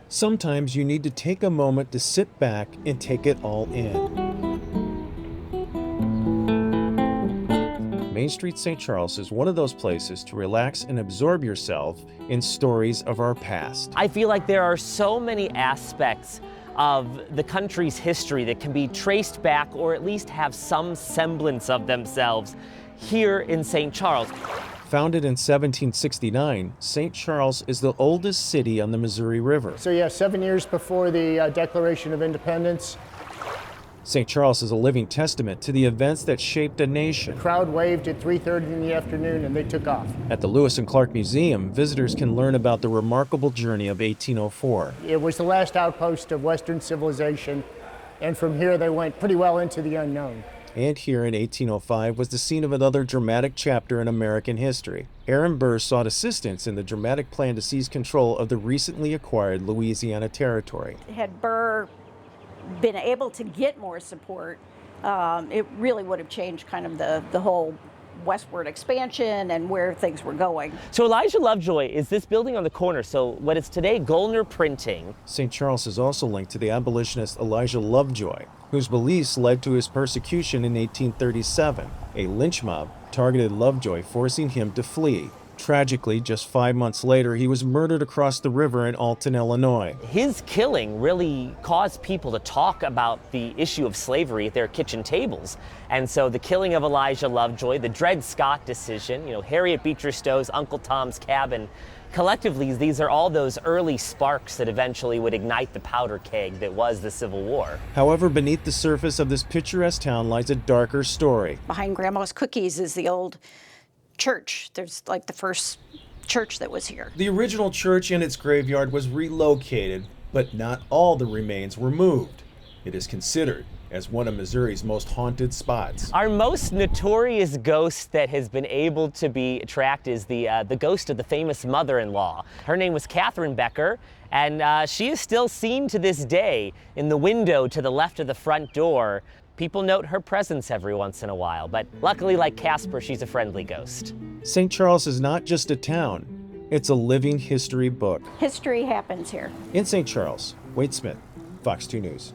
Sometimes you need to take a moment to sit back and take it all in. Main Street St. Charles is one of those places to relax and absorb yourself in stories of our past. I feel like there are so many aspects of the country's history that can be traced back or at least have some semblance of themselves here in St. Charles. Founded in 1769, St. Charles is the oldest city on the Missouri River. So yeah, 7 years before the Declaration of Independence. St. Charles is a living testament to the events that shaped a nation. The crowd waved at 3:30 in the afternoon and they took off. At the Lewis and Clark Museum, visitors can learn about the remarkable journey of 1804. It was the last outpost of Western civilization, and from here they went pretty well into the unknown. And here in 1805 was the scene of another dramatic chapter in American history. Aaron Burr sought assistance in the dramatic plan to seize control of the recently acquired Louisiana Territory. Had Burr been able to get more support, it really would have changed kind of the whole westward expansion and where things were going. So Elijah Lovejoy is this building on the corner. So what is today Goldner Printing. St. Charles is also linked to the abolitionist Elijah Lovejoy, whose beliefs led to his persecution in 1837. A lynch mob targeted Lovejoy, forcing him to flee. Tragically, just 5 months later, he was murdered across the river in Alton, Illinois. His killing really caused people to talk about the issue of slavery at their kitchen tables. And so the killing of Elijah Lovejoy, the Dred Scott decision, Harriet Beecher Stowe's Uncle Tom's Cabin, collectively, these are all those early sparks that eventually would ignite the powder keg that was the Civil War. However, beneath the surface of this picturesque town lies a darker story. Behind Grandma's Cookies is the old church. There's like the first church that was here. The original church and its graveyard was relocated, but not all the remains were moved. It is considered as one of Missouri's most haunted spots. Our most notorious ghost that has been able to be tracked is the ghost of the famous mother-in-law. Her name was Catherine Becker, and she is still seen to this day in the window to the left of the front door. People note her presence every once in a while, but luckily, like Casper, she's a friendly ghost. St. Charles is not just a town, it's a living history book. History happens here. In St. Charles, Wade Smith, Fox 2 News.